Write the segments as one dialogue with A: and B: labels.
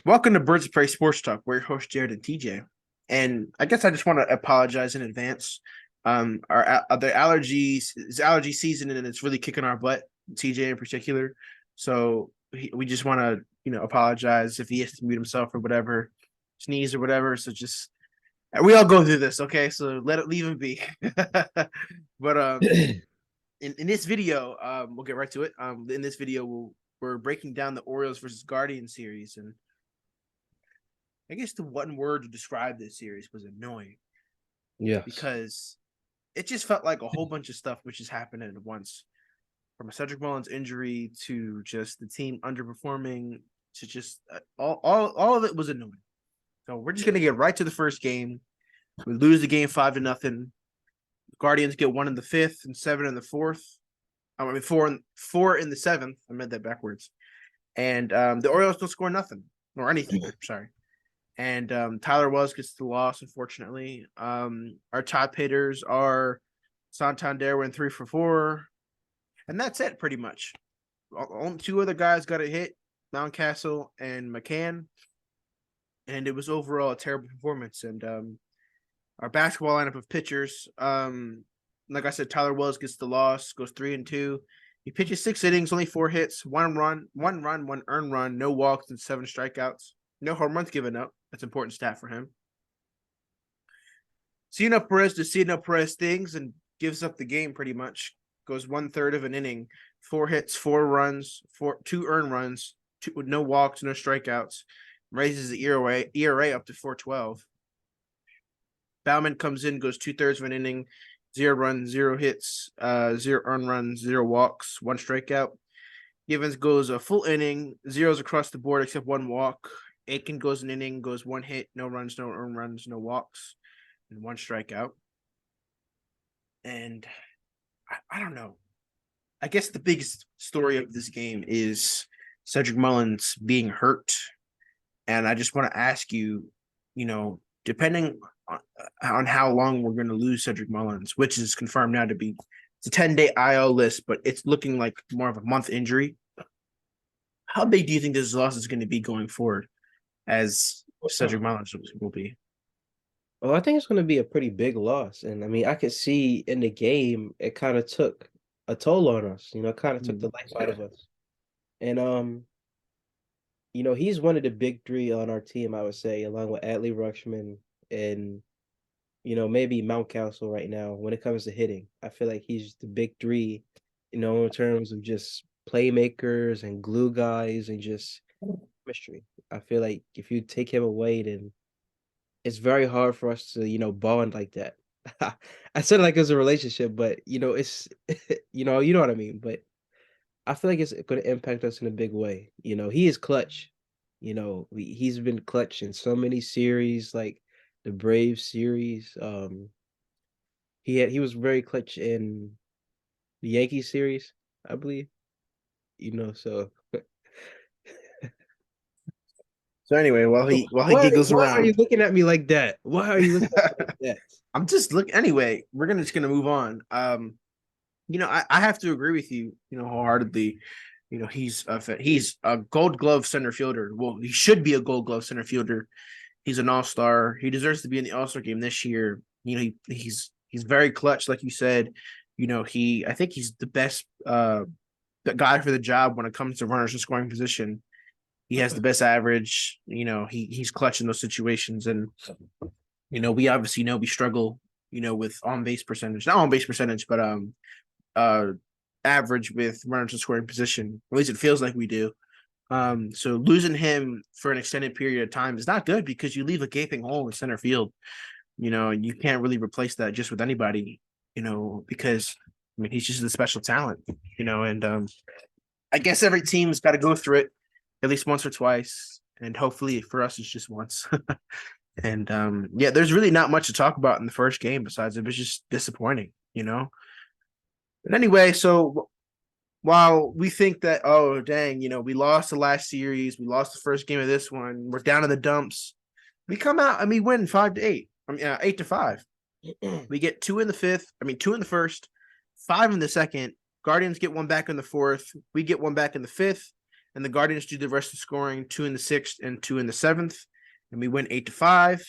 A: Welcome to Birds of Prey Sports Talk. We're your host Jared and TJ, and I guess I just want to apologize in advance. The allergy season, and it's really kicking our butt. TJ in particular, so we just want to apologize if he has to mute himself or whatever, sneeze or whatever. So just we all go through this, okay? So leave him be. But in this video, we'll get right to it. In this video, we're breaking down the Orioles versus Guardians series, and I guess the one word to describe this series was annoying
B: Yes.
A: because it just felt like a whole bunch of stuff which is happening at once. From a Cedric Mullins injury to just the team underperforming to just all of it was annoying. So we're just gonna get right to the first game. We lose the game 5-0. Guardians get 1 in the 5th and 7 in the 4th. I mean 4 in the 7th. I meant that backwards. And the Orioles don't score nothing or anything. Sorry. And Tyler Wells gets the loss, unfortunately. Our top hitters are Santander went 3 for 4, and that's it pretty much. Only two other guys got a hit, Mountcastle and McCann, and it was overall a terrible performance. And our basketball lineup of pitchers, like I said, Tyler Wells gets the loss, goes 3-2. He pitches 6 innings, only 4 hits, one earned run, no walks, and 7 strikeouts. No home runs given up. That's an important stat for him. Cena Perez does Cena Perez things and gives up the game pretty much. Goes 1/3 of an inning, 4 hits, 4 runs, 2 earned runs, 2 with no walks, no strikeouts. Raises the ERA up to 4.12. Bauman comes in, goes 2/3 of an inning, 0 runs, 0 hits, 0 earned runs, 0 walks, 1 strikeout. Givens goes a full inning, zeros across the board except 1 walk. Aiken goes an inning, goes 1 hit, no runs, no earned runs, no walks, and 1 strikeout. And I don't know. I guess the biggest story of this game is Cedric Mullins being hurt. And I just want to ask you, depending on how long we're going to lose Cedric Mullins, which is confirmed now to be it's a 10-day IL list, but it's looking like more of a month injury. How big do you think this loss is going to be going forward? As Cedric Mullins will be.
B: Well, I think it's going to be a pretty big loss. And I mean, I could see in the game, it kind of took a toll on us, kind of took the life out of us. And, he's one of the big three on our team, I would say, along with Adley Rutschman and, maybe Mountcastle right now when it comes to hitting. I feel like he's the big three, in terms of just playmakers and glue guys and just chemistry. I feel like if you take him away, then it's very hard for us to, bond like that. I said it like it's a relationship, but it's you know what I mean. But I feel like it's gonna impact us in a big way. He is clutch. He's been clutch in so many series, like the Braves series. He was very clutch in the Yankees series, I believe. So
A: So anyway, while he giggles
B: why are you
A: around,
B: looking at me like that? Why are you looking at me like that?
A: I'm just looking. Anyway, we're just gonna move on. I have to agree with you. Wholeheartedly. He's a Gold Glove center fielder. Well, he should be a Gold Glove center fielder. He's an all-star. He deserves to be in the All-Star game this year. He's very clutch, like you said. I think he's the best the guy for the job when it comes to runners in scoring position. He has the best average. He's clutch in those situations, and we obviously know we struggle. With on base percentage, not on base percentage, but uh average with runners in scoring position. At least it feels like we do. So losing him for an extended period of time is not good because you leave a gaping hole in center field. You can't really replace that just with anybody. Because I mean he's just a special talent. And I guess every team's got to go through it at least once or twice, and hopefully for us it's just once. And yeah, there's really not much to talk about in the first game besides it was just disappointing. But anyway, so while we think that, oh dang, we lost the last series, we lost the first game of this one, we're down in the dumps, we come out and we win 5-8. I mean 8-5. We get 2 in the 5th, 2 in the first, 5 in the second. Guardians get 1 back in the 4th, we get 1 back in the 5th, and the Guardians do the rest of the scoring, 2 in the 6th and 2 in the 7th, and we win 8-5.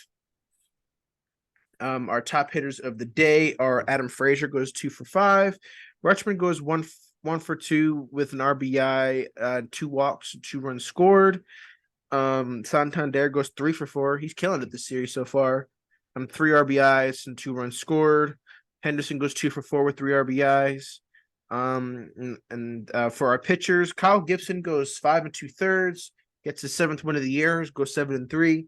A: Our top hitters of the day are Adam Frazier goes 2 for 5. Rutschman goes 1 for 2 with an RBI, 2 walks, 2 runs scored. Santander goes 3 for 4. He's killing it this series so far. 3 RBIs and 2 runs scored. Henderson goes 2 for 4 with 3 RBIs. For our pitchers, Kyle Gibson goes 5 2/3, gets his 7th win of the year, goes 7-3.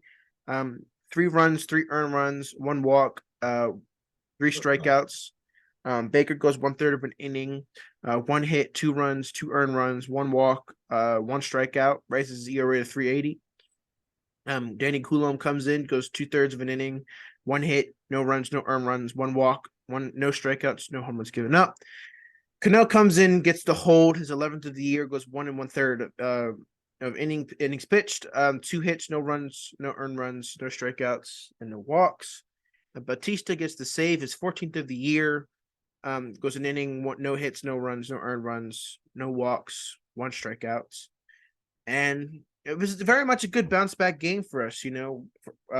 A: 3 runs, 3 earned runs, 1 walk, 3 strikeouts. Baker goes 1/3 of an inning, 1 hit, 2 runs, 2 earned runs, 1 walk, 1 strikeout, raises his ERA to 3.80. Danny Coulomb comes in, goes 2/3 of an inning, 1 hit, no runs, no earned runs, 1 walk, no strikeouts, no home runs given up. Cano comes in, gets the hold, his 11th of the year, goes 1 1/3 of innings pitched, 2 hits, no runs, no earned runs, no strikeouts, and no walks. Batista gets the save, his 14th of the year, goes an inning, no hits, no runs, no earned runs, no walks, 1 strikeouts. And it was very much a good bounce back game for us,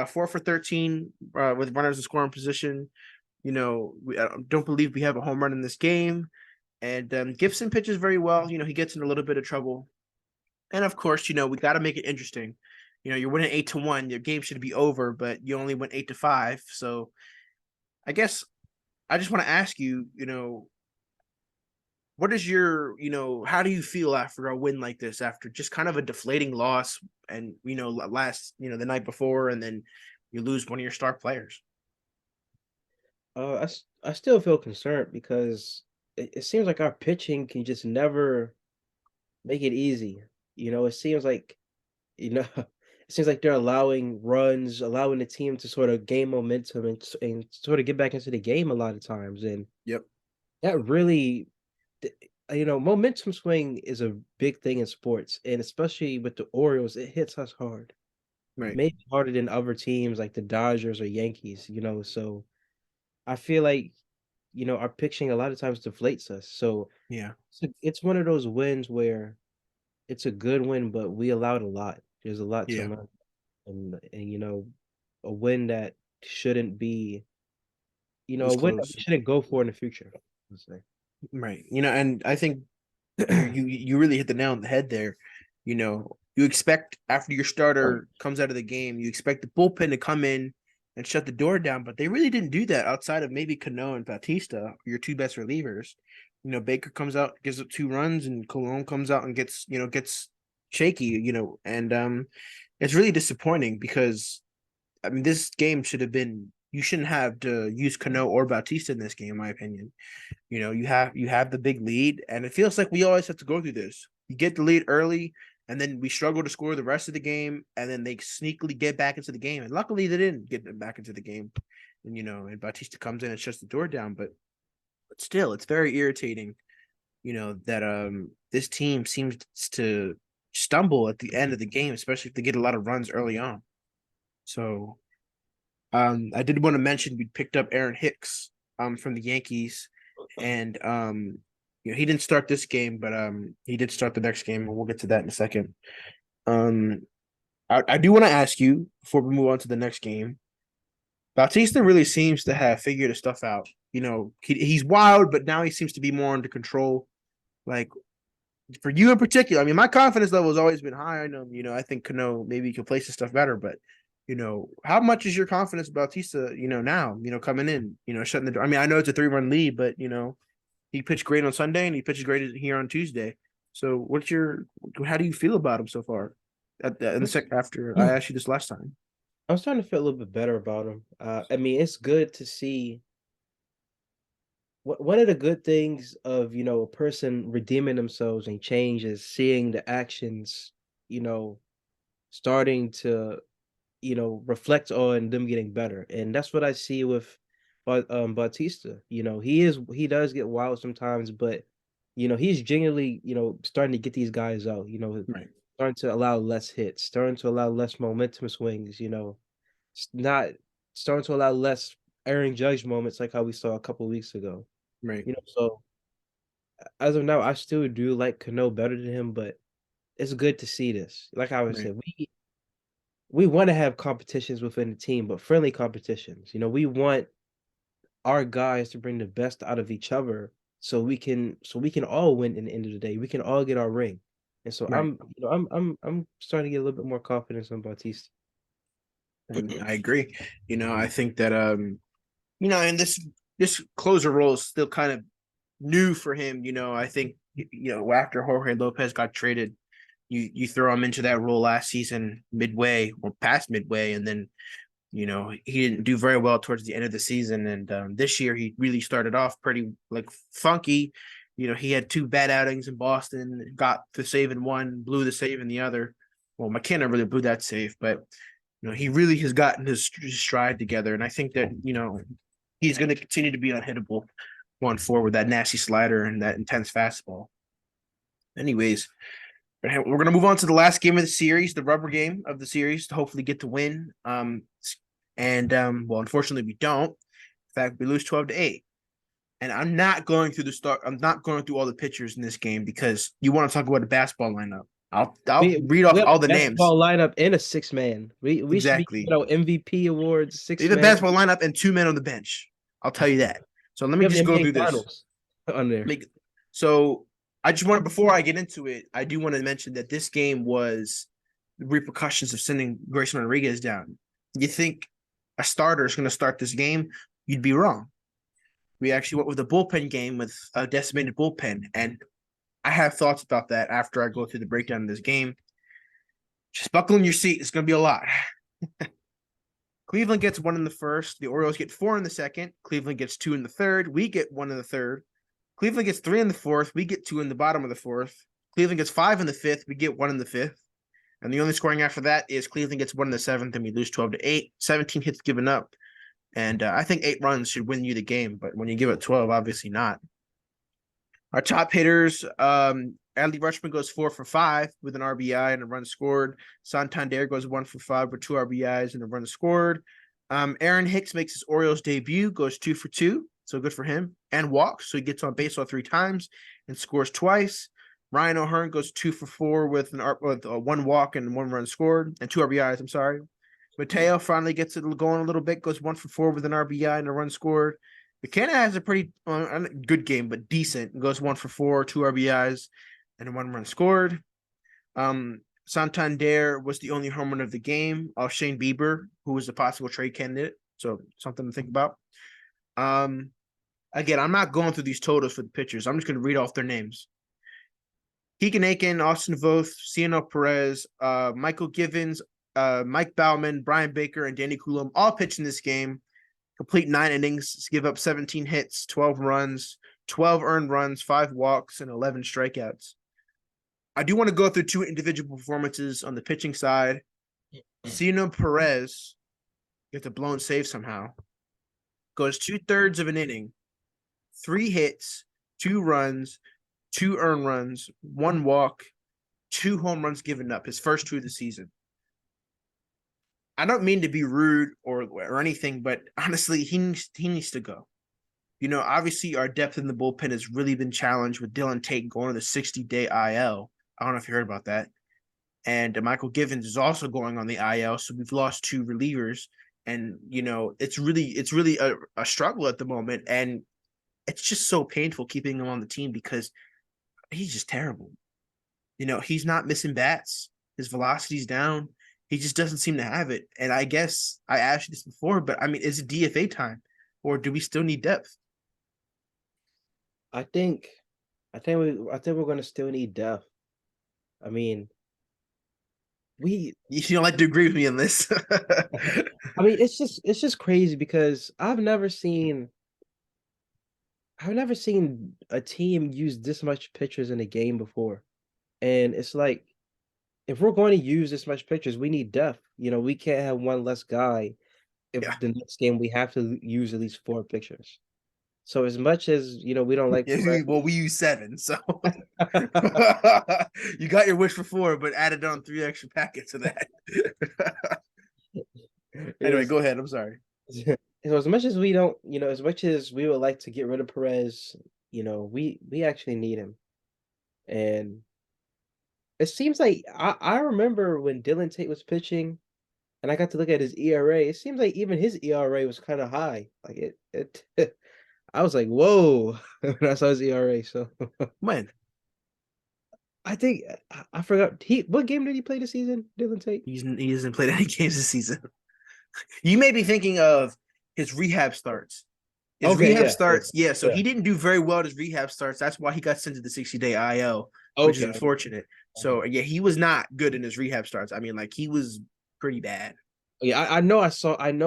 A: 4 for 13 with runners in scoring position. I don't believe we have a home run in this game. And Gibson pitches very well. He gets in a little bit of trouble. And of course, we got to make it interesting. You're winning 8-1. Your game should be over, but you only went 8-5. So I guess I just want to ask you, what is how do you feel after a win like this, after just kind of a deflating loss and, the night before, and then you lose one of your star players?
B: I still feel concerned because it seems like our pitching can just never make it easy. It seems like, it seems like they're allowing runs, allowing the team to sort of gain momentum and sort of get back into the game a lot of times. And
A: Yep.
B: that really, th- momentum swing is a big thing in sports. And especially with the Orioles, it hits us hard,
A: Right.
B: maybe harder than other teams like the Dodgers or Yankees. So I feel like, our pitching a lot of times deflates us. So
A: Yeah.
B: it's one of those wins where it's a good win, but we allowed a lot. There's a lot to
A: Yeah.
B: learn, and a win that shouldn't be,
A: It
B: a
A: was
B: win that we
A: close.
B: shouldn't go for in the future. Let's say.
A: Right. And I think you really hit the nail on the head there. You expect after your starter comes out of the game, you expect the bullpen to come in and shut the door down, but they really didn't do that outside of maybe Cano and Bautista, your two best relievers. Baker comes out, gives up 2 runs, and Cologne comes out and gets shaky, and it's really disappointing because I mean this game should have been you shouldn't have to use Cano or Bautista in this game, in my opinion. You have the big lead, and it feels like we always have to go through this. You get the lead early, and then we struggle to score the rest of the game, and then they sneakily get back into the game. And luckily, they didn't get back into the game. And Bautista comes in and shuts the door down. But still, it's very irritating. That this team seems to stumble at the end of the game, especially if they get a lot of runs early on. So I did want to mention we picked up Aaron Hicks from the Yankees, and he didn't start this game, but he did start the next game, and we'll get to that in a second. Um, I do want to ask you before we move on to the next game. Bautista really seems to have figured his stuff out. He's wild, but now he seems to be more under control. Like for you in particular, I mean, my confidence level has always been high. I know, I think Cano maybe can place his stuff better, but how much is your confidence Bautista, now, coming in, shutting the door? I mean, I know it's a 3-run lead, but he pitched great on Sunday and he pitches great here on Tuesday. So how do you feel about him so far in the second after I asked you this last time?
B: I'm starting to feel a little bit better about him. I mean, it's good to see. One of the good things of a person redeeming themselves and change is seeing the actions, you know, starting to reflect on them getting better. And that's what I see with Bautista. He does get wild sometimes, but he's genuinely, starting to get these guys out,
A: Right,
B: starting to allow less hits, starting to allow less momentum swings, not starting to allow less Aaron Judge moments like how we saw a couple weeks ago.
A: right,
B: So as of now, I still do like Cano better than him, but it's good to see this. Like I was
A: Right.
B: saying, we want to have competitions within the team, but friendly competitions. We want our guys to bring the best out of each other so we can all win in the end of the day. We can all get our ring. And so
A: Right.
B: I'm starting to get a little bit more confidence on Bautista.
A: And I agree. I think that and this closer role is still kind of new for him. I think after Jorge Lopez got traded, you throw him into that role last season midway or past midway, and then he didn't do very well towards the end of the season. And this year he really started off pretty like funky. He had two bad outings in Boston, got the save in one, blew the save in the other. Well, McKenna really blew that save, but he really has gotten his stride together, and I think that he's going to continue to be unhittable going forward with that nasty slider and that intense fastball. Anyways, we're going to move on to the last game of the series, the rubber game of the series, to hopefully get the win. Well, unfortunately, we don't. In fact, we lose 12-8. And I'm not going through the start. I'm not going through all the pitchers in this game because you want to talk about the basketball lineup. I'll
B: We
A: read
B: we
A: off
B: have
A: all
B: a
A: the names.
B: basketball lineup and a six man. We should be
A: Exactly.
B: giving out MVP awards,
A: We
B: six
A: have a
B: man.
A: basketball lineup and two men on the bench. I'll tell you that. So let
B: We
A: me
B: have the
A: just go
B: NBA
A: through this.
B: finals on there.
A: Like, so I just want before I get into it, I do want to mention that this game was the repercussions of sending Grayson Rodriguez down. You think a starter is going to start this game? You'd be wrong. We actually went with a bullpen game with a decimated bullpen, and I have thoughts about that after I go through the breakdown of this game. Just buckle in your seat; it's going to be a lot. Cleveland gets one in the first. The Orioles get four in the second. Cleveland gets two in the third. We get one in the third. Cleveland gets three in the fourth. We get two in the bottom of the fourth. Cleveland gets five in the fifth. We get one in the fifth. And the only scoring after that is Cleveland gets one in the seventh, and we lose 12-8. 17 hits given up. And I think 8 runs should win you the game. But when you give it 12, obviously not. Our top hitters, Adley Rutschman goes 4 for 5 with an RBI and a run scored. Santander goes 1 for 5 with two RBIs and a run scored. Aaron Hicks makes his Orioles debut, goes 2 for 2, so good for him, and walks, so he gets on base all 3 times and scores twice. Ryan O'Hearn goes 2 for 4 with one walk and one run scored and two RBIs. I'm sorry. Mateo finally gets it going a little bit, goes 1 for 4 with an RBI and a run scored. McKenna has a pretty good game, but decent. Goes 1 for 4, two RBIs, and one run scored. Santander was the only home run of the game off Shane Bieber, who was a possible trade candidate. So something to think about. Again, I'm not going through these totals for the pitchers. I'm just going to read off their names. Keegan Aiken, Austin Voth, Ciano Perez, Michael Givens, Mike Bauman, Brian Baker, and Danny Coulomb all pitched in this game. Complete 9 innings, give up 17 hits, 12 runs, 12 earned runs, 5 walks, and 11 strikeouts. I do want to go through 2 individual performances on the pitching side. Ciano Perez gets a blown save somehow. Goes 2/3 of an inning, 3 hits, 2 runs, 2 earned runs, 1 walk, 2 home runs given up, his first 2 of the season. I don't mean to be rude or anything, but honestly, he needs to go. Obviously our depth in the bullpen has really been challenged with Dylan Tate going to the 60-day IL. I don't know if you heard about that. And Michael Givens is also going on the IL, so we've lost 2 relievers. And it's really a struggle at the moment, and it's just so painful keeping him on the team because he's just terrible. He's not missing bats. His velocity's down. He just doesn't seem to have it. And I guess I asked you this before, but I mean, is it DFA time, or do we still need depth?
B: I think we're gonna still need depth. I mean, we
A: You don't like to agree with me on this.
B: I mean it's just crazy because I've never seen a team use this much pitchers in a game before. And it's like if we're going to use this much pitchers, we need depth. We can't have one less guy if
A: Yeah.
B: the next game we have to use at least 4 pitchers. So as much as we don't like Perez,
A: Well, we use 7, so you got your wish for 4, but added on 3 extra packets of that. Anyway,
B: is
A: go ahead. I'm sorry.
B: so as much as we don't, as much as we would like to get rid of Perez, we actually need him. And it seems like I remember when Dylan Tate was pitching and I got to look at his ERA. It seems like even his ERA was kind of high. Like it I was like, whoa, when I saw his ERA. So
A: When
B: I think I forgot what game did he play this season, Dylan Tate?
A: he hasn't played any games this season. You may be thinking of his rehab starts. His
B: Okay,
A: rehab
B: yeah, yeah,
A: starts, yeah. So
B: yeah.
A: he didn't do very well at his rehab starts. That's why he got sent to the 60-day IL, which is
B: Okay.
A: unfortunate. So yeah, he was not good in his rehab starts. I mean, like he was pretty bad.
B: Yeah, I know I saw him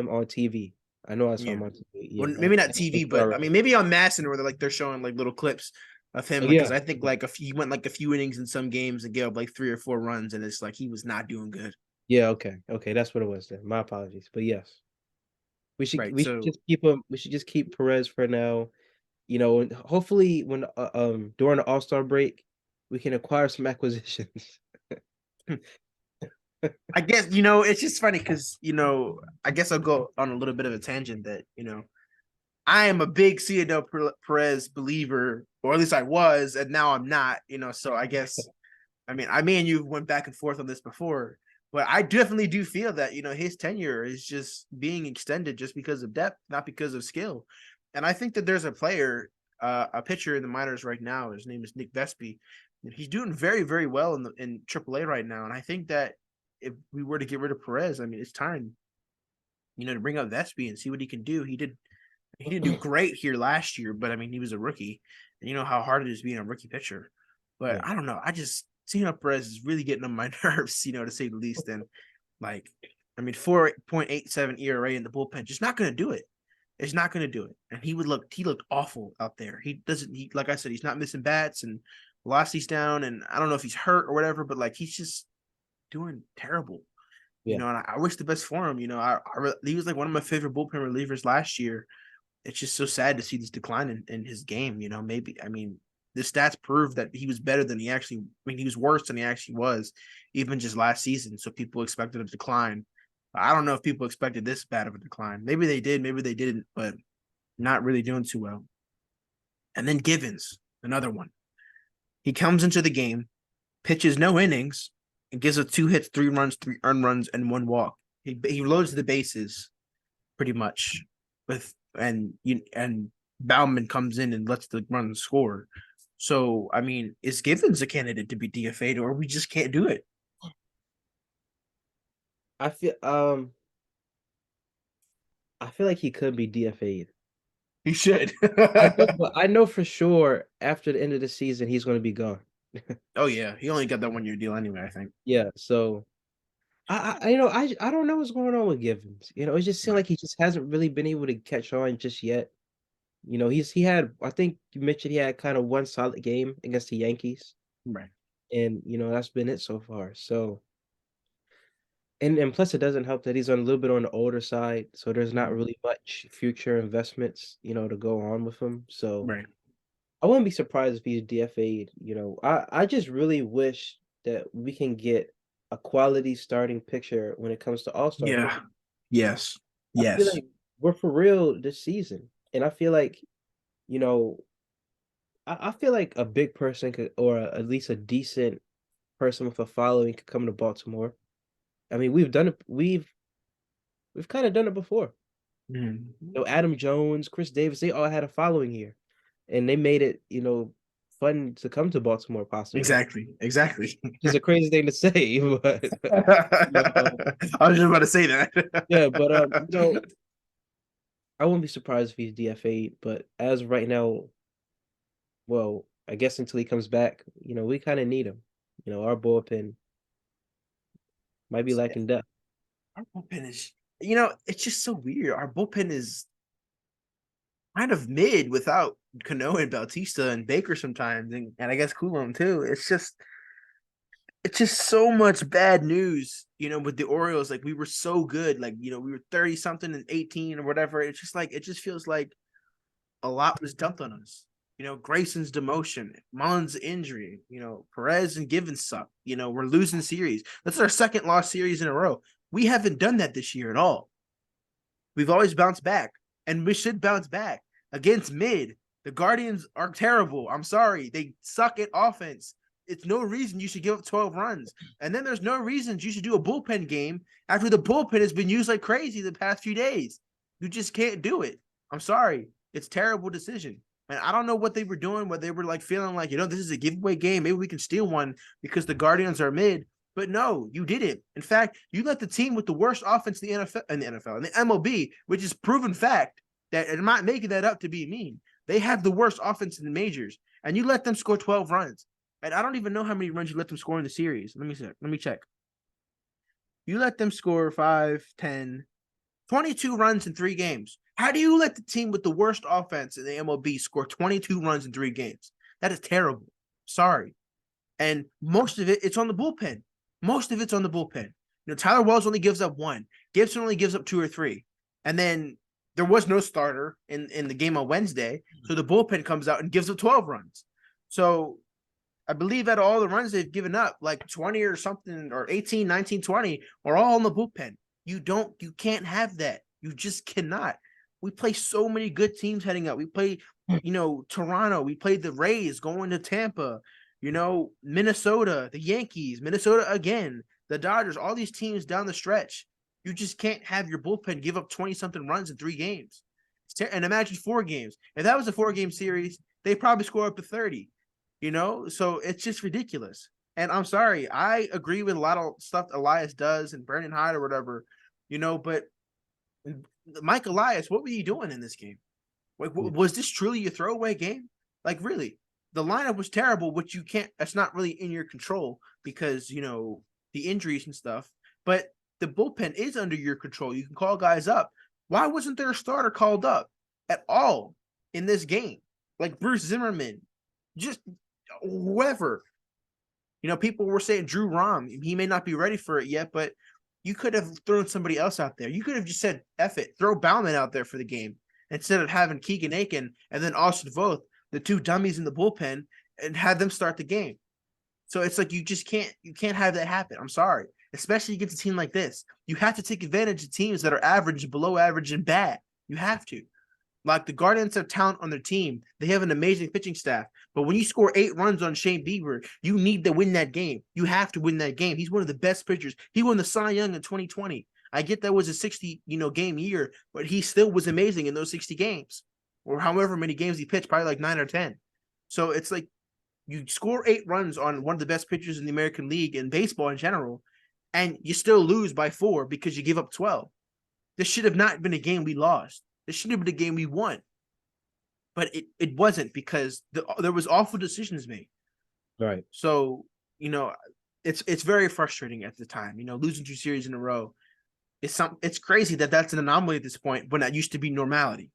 B: on TV. I know I saw
A: Yeah.
B: him on TV.
A: Well,
B: Yeah.
A: maybe not
B: I think
A: TV,
B: you're
A: but I
B: right.
A: mean, maybe on Masson where they're showing like little clips of him, like because
B: Yeah.
A: I think like he went like a few innings in some games and gave up like 3 or 4 runs, and it's like he was not doing good.
B: Yeah, okay. Okay, that's what it was then. My apologies. But yes.
A: Right.
B: We should
A: So
B: just keep him we should just keep Perez for now. You know, and hopefully when during the All-Star break, we can acquire some acquisitions.
A: I guess it's just funny because I guess I'll go on a little bit of a tangent that I am a big Ciudad Perez believer, or at least I was, and now I'm not. So I guess I me and you went back and forth on this before, but I definitely do feel that his tenure is just being extended just because of depth, not because of skill. And I think that there's a player, a pitcher in the minors right now. His name is Nick Vespi. He's doing very, very well in AAA right now, and I think that if we were to get rid of Perez, it's time, to bring up Vespi and see what he can do. He didn't do great here last year, but he was a rookie, and you know how hard it is being a rookie pitcher. But
B: Yeah.
A: I don't know. I just seeing Perez is really getting on my nerves, to say the least. And like, 4.87 ERA in the bullpen, just not going to do it. It's not going to do it. And he looked awful out there. He doesn't, like I said, he's not missing bats and velocity's down. And I don't know if he's hurt or whatever, but like he's just doing terrible.
B: Yeah.
A: And I wish the best for him. He was like one of my favorite bullpen relievers last year. It's just so sad to see this decline in his game. Maybe the stats prove that he was better than he actually. He was worse than he actually was, even just last season. So people expected a decline. I don't know if people expected this bad of a decline. Maybe they did, maybe they didn't, but not really doing too well. And then Givens, another one. He comes into the game, pitches no innings, and gives us 2 hits, 3 runs, 3 earned runs, and 1 walk. He loads the bases pretty much and Bauman comes in and lets the run score. So is Givens a candidate to be DFA'd, or we just can't do it?
B: I feel I feel like he could be DFA'd.
A: He should.
B: I know for sure after the end of the season he's going to be gone.
A: Oh yeah, he only got that 1 year deal anyway. I think.
B: Yeah, so I don't know what's going on with Givens. It just seems
A: Right.
B: like he just hasn't really been able to catch on just yet. He had I think you mentioned he had kind of one solid game against the Yankees,
A: Right.
B: and that's been it so far. So and plus it doesn't help that he's on a little bit on the older side, so there's not
A: Mhm.
B: really much future investments, to go on with him. So
A: Right.
B: I wouldn't be surprised if he's DFA'd. I just really wish that we can get a quality starting pitcher when it comes to All-Star break.
A: Yeah. Yes.
B: I feel
A: Yes.
B: like we're for real this season, and I feel like you know I feel like a big person could, or at least a decent person with a following could come to Baltimore. I mean, we've done it. We've kind of done it before.
A: Mhm.
B: Adam Jones, Chris Davis, they all had a following here, and they made it, fun to come to Baltimore, possibly.
A: Exactly. Exactly.
B: Which is a crazy thing to say, but
A: I was just about to say
B: yeah, but
A: that.
B: I wouldn't be surprised if he's DFA'd. But as of right now, well, I guess until he comes back, we kind of need him. Our bullpen might be lacking depth.
A: Our bullpen is, it's just so weird. Our bullpen is kind of mid without Cano and Bautista and Baker sometimes, and I guess Coulomb too. It's just so much bad news, with the Orioles. Like we were so good, like we were 30 something and 18 or whatever. It's just like it just feels like a lot was dumped on us. Grayson's demotion, Mullins' injury, Perez and Givens suck. We're losing series. That's our second lost series in a row. We haven't done that this year at all. We've always bounced back, and we should bounce back against mid. The Guardians are terrible. I'm sorry. They suck at offense. it's no reason you should give up 12 runs. And then there's no reason you should do a bullpen game after the bullpen has been used like crazy the past few days. You just can't do it. I'm sorry. It's a terrible decision. And I don't know what they were doing, what they were like feeling like, this is a giveaway game. Maybe we can steal one because the Guardians are mid. But no, you didn't. In fact, you let the team with the worst offense in the NFL, and the MLB, which is proven fact that, and I'm not making that up to be mean. They have the worst offense in the majors, and you let them score 12 runs. And I don't even know how many runs you let them score in the series. Let me check. You let them score 5, 10, 22 runs in 3 games. How do you let the team with the worst offense in the MLB score 22 runs in 3 games? That is terrible. Sorry. And most of it, it's on the bullpen. Most of it's on the bullpen. Tyler Wells only gives up 1. Gibson only gives up 2 or 3. And then there was no starter in the game on Wednesday. So the bullpen comes out and gives up 12 runs. So I believe that all the runs they've given up, like 20 or something, or 18, 19, 20, are all in the bullpen. You can't have that. You just cannot. We play so many good teams heading up. We play, Toronto. We played the Rays going to Tampa, Minnesota, the Yankees, Minnesota again, the Dodgers, all these teams down the stretch. You just can't have your bullpen give up 20-something runs in 3 games. And imagine 4 games. If that was a 4-game series, they probably score up to 30. So it's just ridiculous. And I'm sorry, I agree with a lot of stuff Elias does and Brandon Hyde or whatever, but Mike Elias, what were you doing in this game? Like, was this truly a throwaway game? Like, really? The lineup was terrible, which that's not really in your control because, the injuries and stuff. But the bullpen is under your control. You can call guys up. Why wasn't there a starter called up at all in this game? Like Bruce Zimmerman, just whoever. People were saying Drew Rom. He may not be ready for it yet, but you could have thrown somebody else out there. You could have just said, F it, throw Bauman out there for the game instead of having Keegan Aiken and then Austin Voth, the 2 dummies in the bullpen, and have them start the game. So it's like you can't have that happen. I'm sorry. Especially against a team like this. You have to take advantage of teams that are average, below average, and bad. You have to. Like the Guardians have talent on their team. They have an amazing pitching staff. But when you score 8 runs on Shane Bieber, you need to win that game. You have to win that game. He's one of the best pitchers. He won the Cy Young in 2020. I get that was a 60, game year, but he still was amazing in those 60 games. Or however many games he pitched, probably like 9 or 10. So it's like you score 8 runs on one of the best pitchers in the American League and baseball in general, and you still lose by 4 because you give up 12. This should have not been a game we lost. This should have been a game we won. But it wasn't because there was awful decisions made.
B: Right.
A: So, it's very frustrating at the time. Losing 2 series in a row it's crazy that that's an anomaly at this point when that used to be normality.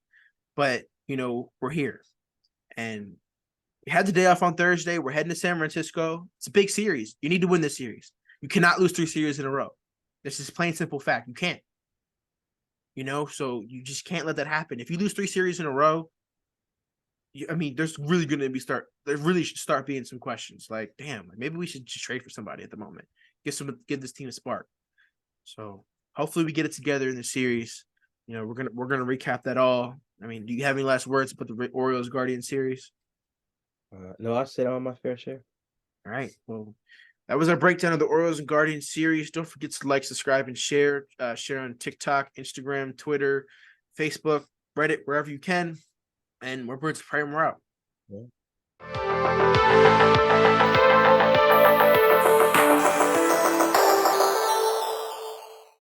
A: But, we're here. And we had the day off on Thursday. We're heading to San Francisco. It's a big series. You need to win this series. You cannot lose 3 series in a row. This is plain simple fact. You can't. So you just can't let that happen. If you lose 3 series in a row, there's really going to be there really should start being some questions. Like, damn, maybe we should just trade for somebody at the moment. Give this team a spark. So hopefully we get it together in the series. We're gonna recap that all. Do you have any last words about the Orioles Guardian series?
B: No, I said all my fair share.
A: All right. Well, that was our breakdown of the Orioles and Guardians series. Don't forget to like, subscribe, and share. Share on TikTok, Instagram, Twitter, Facebook, Reddit, wherever you can. And we're Birds of Prey, and we're out.
B: Yeah.